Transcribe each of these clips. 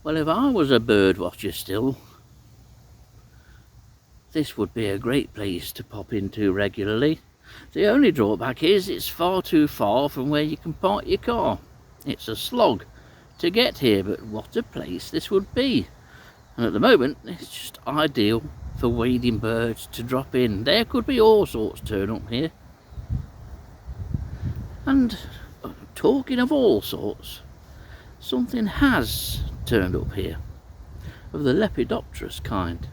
Well, if I was a bird watcher still, this would be a great place to pop into regularly. The only drawback is it's far too far from where you can park your car. It's a slog to get here, but what a place this would be. And at the moment, it's just ideal for wading birds to drop in. There could be all sorts turn up here. And talking of all sorts, something has turned up here, of the lepidopterous kind.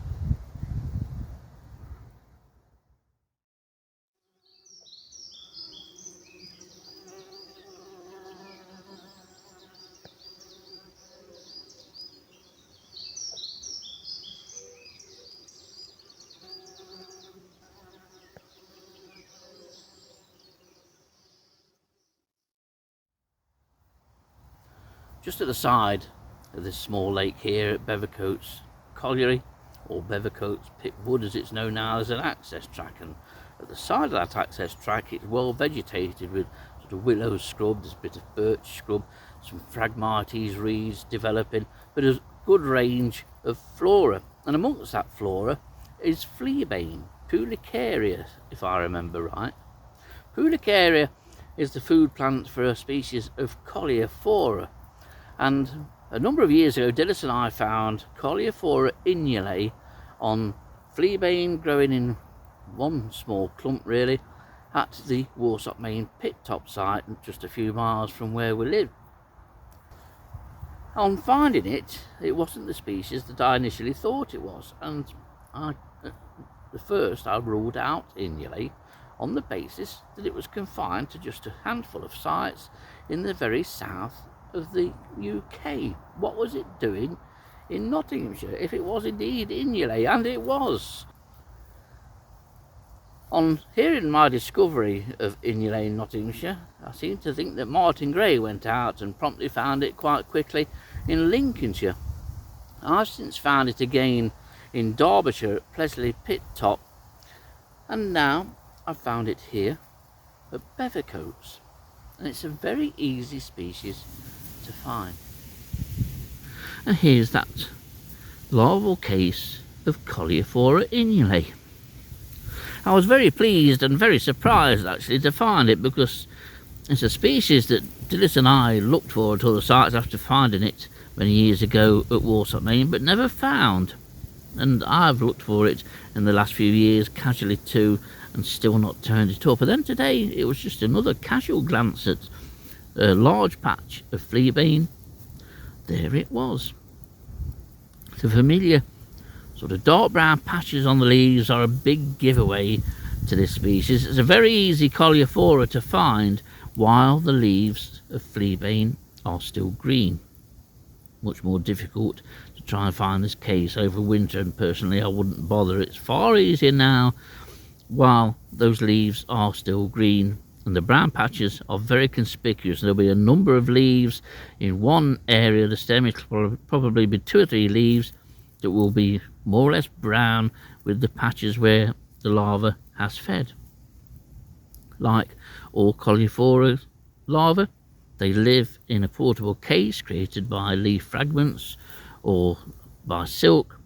Just at the side of this small lake here at Bevercoats Colliery, or Bevercoats Pit Wood as it's known now, there's an access track, and at the side of that access track it's well vegetated with sort of willow scrub, there's a bit of birch scrub, some Phragmites reeds developing, but a good range of flora, and amongst that flora is fleabane, Pulicaria if I remember right. Pulicaria is the food plant for a species of Coleophora. And a number of years ago, Dillis and I found Coleophora inulae on fleabane growing in one small clump really at the Warsop Main pit top site, just a few miles from where we live. On finding it, it wasn't the species that I initially thought it was, and at first I ruled out inulae on the basis that it was confined to just a handful of sites in the very south of the UK. What was it doing in Nottinghamshire if it was indeed inulae? And it was. On hearing my discovery of inulae in Nottinghamshire, I seem to think that Martin Gray went out and promptly found it quite quickly in Lincolnshire. I've since found it again in Derbyshire at Plesley Pit Top, and now I've found it here at Bevercoats, and it's a very easy species to find. And here's that larval case of Coleophora inulae. I was very pleased and very surprised actually to find it, because it's a species that Dillis and I looked for at other sites after finding it many years ago at Warsop Main, but never found. And I've looked for it in the last few years casually too, and still not turned it up. And then today it was just another casual glance at a large patch of fleabane. There it was. The familiar sort of dark brown patches on the leaves are a big giveaway to this species. It's a very easy Coleophora to find while the leaves of fleabane are still green. Much more difficult to try and find this case over winter, and personally I wouldn't bother. It's far easier now while those leaves are still green, and the brown patches are very conspicuous. There'll be a number of leaves in one area. The stem will probably be 2 or 3 leaves that will be more or less brown, with the patches where the larva has fed. Like all Coleophora larvae, they live in a portable case created by leaf fragments or by silk,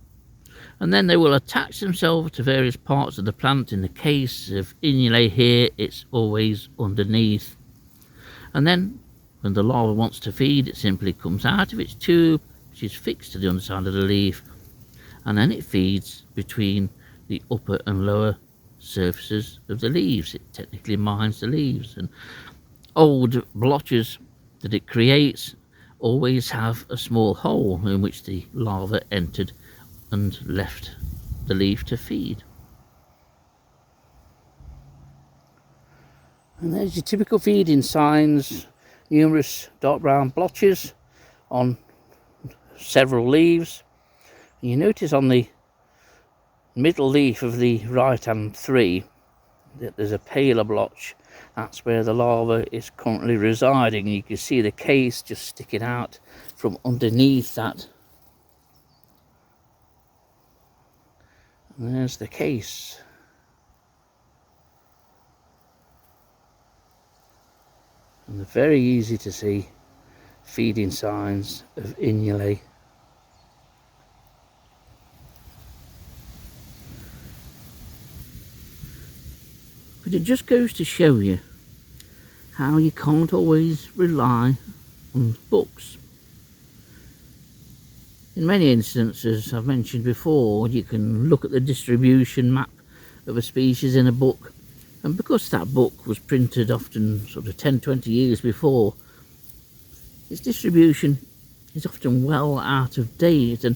and then they will attach themselves to various parts of the plant. In the case of inulae here, it's always underneath, and then when the larva wants to feed, it simply comes out of its tube, which is fixed to the underside of the leaf, and then it feeds between the upper and lower surfaces of the leaves. It technically mines the leaves, and old blotches that it creates always have a small hole in which the larva entered and left the leaf to feed. And there's your typical feeding signs: numerous dark brown blotches on several leaves. And you notice on the middle leaf of the right hand 3 that there's a paler blotch. That's where the larva is currently residing. You can see the case just sticking out from underneath that. And there's the case. And they're very easy to see feeding signs of inulae But it just goes to show you how you can't always rely on books. In many instances, I've mentioned before, you can look at the distribution map of a species in a book, and because that book was printed often sort of 10-20 years before, its distribution is often well out of date, and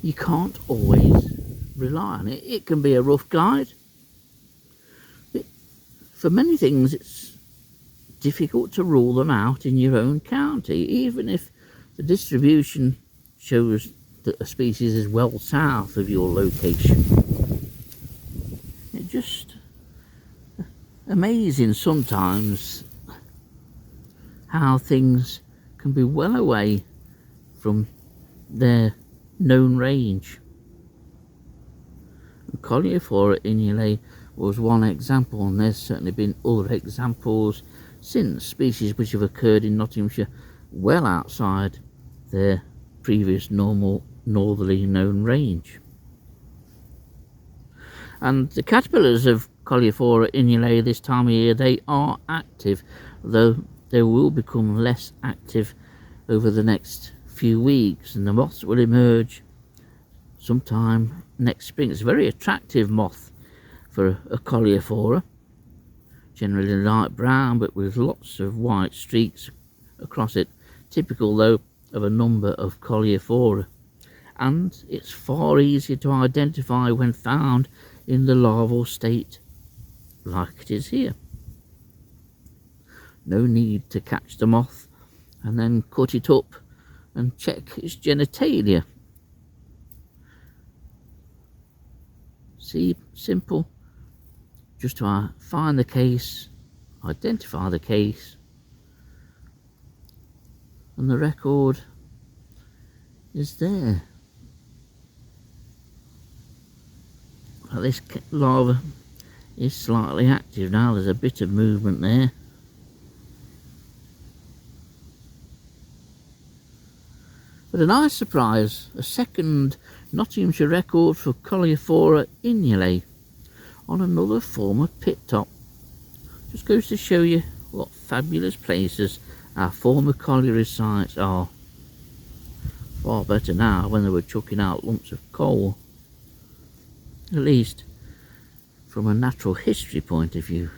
you can't always rely on it. It can be a rough guide. For many things, it's difficult to rule them out in your own county, even if the distribution shows that a species is well south of your location. It's just amazing sometimes how things can be well away from their known range. Coleophora inulae was one example, and there's certainly been other examples since, species which have occurred in Nottinghamshire well outside their previous normal northerly known range. And the caterpillars of Coleophora inulae this time of year, they are active, though they will become less active over the next few weeks, and the moths will emerge sometime next spring. It's a very attractive moth for a Coleophora, generally light brown but with lots of white streaks across it, typical though of a number of Coleophora, and it's far easier to identify when found in the larval state like it is here. No need to catch the moth and then cut it up and check its genitalia. See, simple, just to find the case, identify the case, and the record is there. Well, this larva is slightly active now, there's a bit of movement there. But a nice surprise, a second Nottinghamshire record for Coleophora inulae on another former pit top. Just goes to show you what fabulous places our former colliery sites are. Far better now when they were chucking out lumps of coal, at least from a natural history point of view.